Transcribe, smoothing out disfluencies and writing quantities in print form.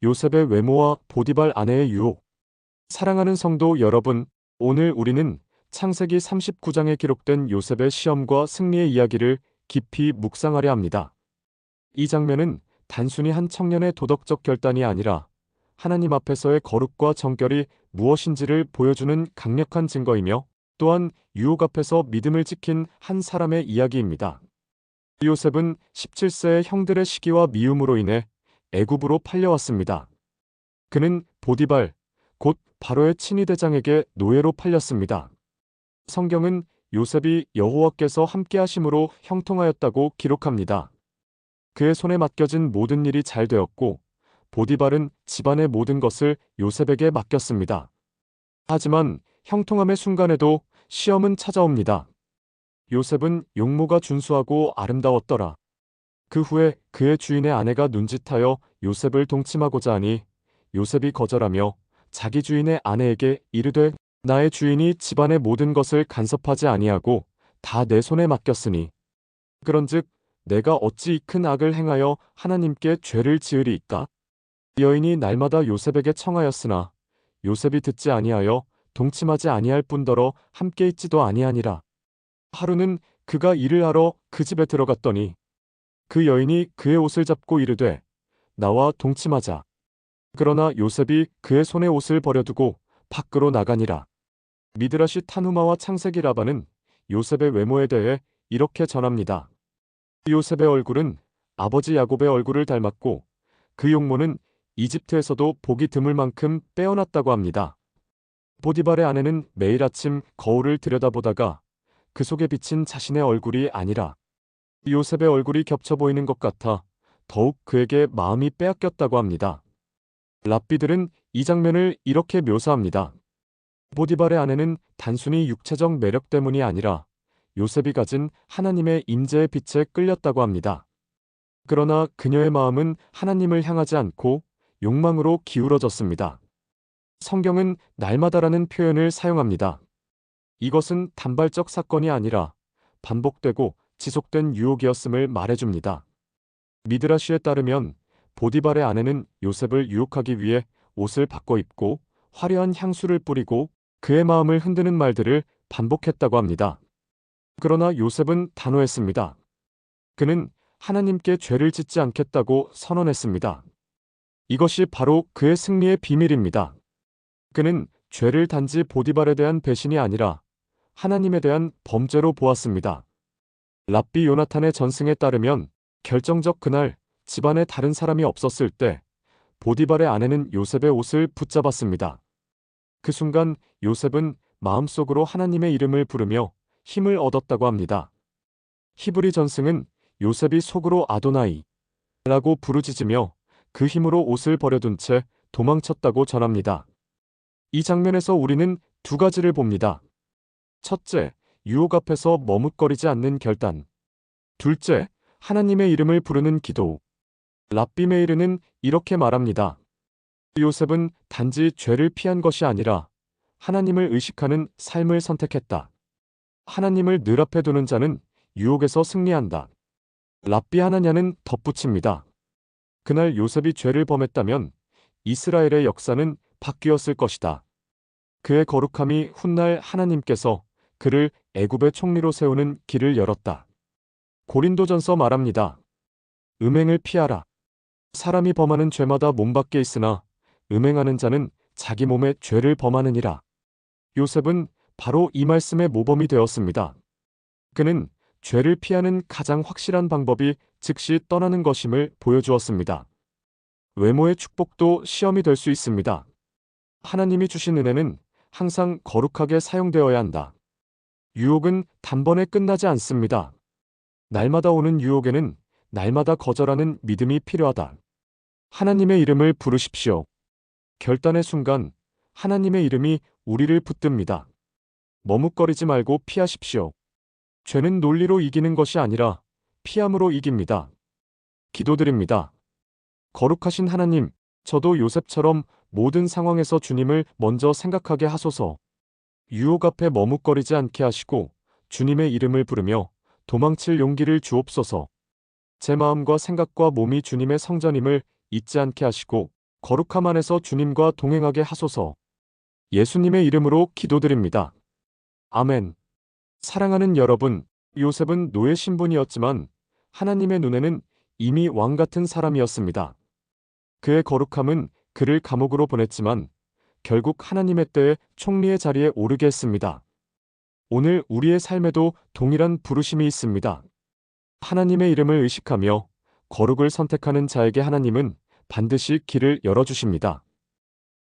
요셉의 외모와 보디발 아내의 유혹. 사랑하는 성도 여러분, 오늘 우리는 창세기 39장에 기록된 요셉의 시험과 승리의 이야기를 깊이 묵상하려 합니다. 이 장면은 단순히 한 청년의 도덕적 결단이 아니라 하나님 앞에서의 거룩과 정결이 무엇인지를 보여주는 강력한 증거이며, 또한 유혹 앞에서 믿음을 지킨 한 사람의 이야기입니다. 요셉은 17세의 형들의 시기와 미움으로 인해 애굽으로 팔려왔습니다. 그는 보디발, 곧 바로의 친위대장에게 노예로 팔렸습니다. 성경은 요셉이 여호와께서 함께하심으로 형통하였다고 기록합니다. 그의 손에 맡겨진 모든 일이 잘 되었고, 보디발은 집안의 모든 것을 요셉에게 맡겼습니다. 하지만 형통함의 순간에도 시험은 찾아옵니다. 요셉은 용모가 준수하고 아름다웠더라. 그 후에 그의 주인의 아내가 눈짓하여 요셉을 동침하고자 하니 요셉이 거절하며 자기 주인의 아내에게 이르되, 나의 주인이 집안의 모든 것을 간섭하지 아니하고 다 내 손에 맡겼으니 그런즉 내가 어찌 이 큰 악을 행하여 하나님께 죄를 지으리이까? 여인이 날마다 요셉에게 청하였으나 요셉이 듣지 아니하여 동침하지 아니할 뿐더러 함께 있지도 아니하니라. 하루는 그가 일을 하러 그 집에 들어갔더니 그 여인이 그의 옷을 잡고 이르되, 나와 동침하자. 그러나 요셉이 그의 손에 옷을 버려두고 밖으로 나가니라. 미드라시 타누마와 창세기 라반은 요셉의 외모에 대해 이렇게 전합니다. 요셉의 얼굴은 아버지 야곱의 얼굴을 닮았고 그 용모는 이집트에서도 보기 드물 만큼 빼어났다고 합니다. 보디발의 아내는 매일 아침 거울을 들여다보다가 그 속에 비친 자신의 얼굴이 아니라 요셉의 얼굴이 겹쳐 보이는 것 같아 더욱 그에게 마음이 빼앗겼다고 합니다. 랍비들은 이 장면을 이렇게 묘사합니다. 보디발의 아내는 단순히 육체적 매력 때문이 아니라 요셉이 가진 하나님의 임재의 빛에 끌렸다고 합니다. 그러나 그녀의 마음은 하나님을 향하지 않고 욕망으로 기울어졌습니다. 성경은 날마다라는 표현을 사용합니다. 이것은 단발적 사건이 아니라 반복되고 지속된 유혹이었음을 말해줍니다. 미드라시에 따르면 보디발의 아내는 요셉을 유혹하기 위해 옷을 바꿔 입고 화려한 향수를 뿌리고 그의 마음을 흔드는 말들을 반복했다고 합니다. 그러나 요셉은 단호했습니다. 그는 하나님께 죄를 짓지 않겠다고 선언했습니다. 이것이 바로 그의 승리의 비밀입니다. 그는 죄를 단지 보디발에 대한 배신이 아니라 하나님에 대한 범죄로 보았습니다. 랍비 요나탄의 전승에 따르면 결정적 그날 집안에 다른 사람이 없었을 때 보디발의 아내는 요셉의 옷을 붙잡았습니다. 그 순간 요셉은 마음속으로 하나님의 이름을 부르며 힘을 얻었다고 합니다. 히브리 전승은 요셉이 속으로 아도나이 라고 부르짖으며 그 힘으로 옷을 버려둔 채 도망쳤다고 전합니다. 이 장면에서 우리는 두 가지를 봅니다. 첫째, 유혹 앞에서 머뭇거리지 않는 결단. 둘째, 하나님의 이름을 부르는 기도. 랍비 메이르는 이렇게 말합니다. 요셉은 단지 죄를 피한 것이 아니라 하나님을 의식하는 삶을 선택했다. 하나님을 늘 앞에 두는 자는 유혹에서 승리한다. 랍비 하나냐는 덧붙입니다. 그날 요셉이 죄를 범했다면 이스라엘의 역사는 바뀌었을 것이다. 그의 거룩함이 훗날 하나님께서 그를 애굽의 총리로 세우는 길을 열었다. 고린도전서 말합니다. 음행을 피하라. 사람이 범하는 죄마다 몸 밖에 있으나 음행하는 자는 자기 몸에 죄를 범하느니라. 요셉은 바로 이 말씀의 모범이 되었습니다. 그는 죄를 피하는 가장 확실한 방법이 즉시 떠나는 것임을 보여주었습니다. 외모의 축복도 시험이 될 수 있습니다. 하나님이 주신 은혜는 항상 거룩하게 사용되어야 한다. 유혹은 단번에 끝나지 않습니다. 날마다 오는 유혹에는 날마다 거절하는 믿음이 필요하다. 하나님의 이름을 부르십시오. 결단의 순간 하나님의 이름이 우리를 붙듭니다. 머뭇거리지 말고 피하십시오. 죄는 논리로 이기는 것이 아니라 피함으로 이깁니다. 기도드립니다. 거룩하신 하나님, 저도 요셉처럼 모든 상황에서 주님을 먼저 생각하게 하소서. 유혹 앞에 머뭇거리지 않게 하시고 주님의 이름을 부르며 도망칠 용기를 주옵소서. 제 마음과 생각과 몸이 주님의 성전임을 잊지 않게 하시고 거룩함 안에서 주님과 동행하게 하소서. 예수님의 이름으로 기도드립니다. 아멘. 사랑하는 여러분, 요셉은 노예 신분이었지만 하나님의 눈에는 이미 왕 같은 사람이었습니다. 그의 거룩함은 그를 감옥으로 보냈지만 결국 하나님의 때에 총리의 자리에 오르게 했습니다. 오늘 우리의 삶에도 동일한 부르심이 있습니다. 하나님의 이름을 의식하며 거룩을 선택하는 자에게 하나님은 반드시 길을 열어주십니다.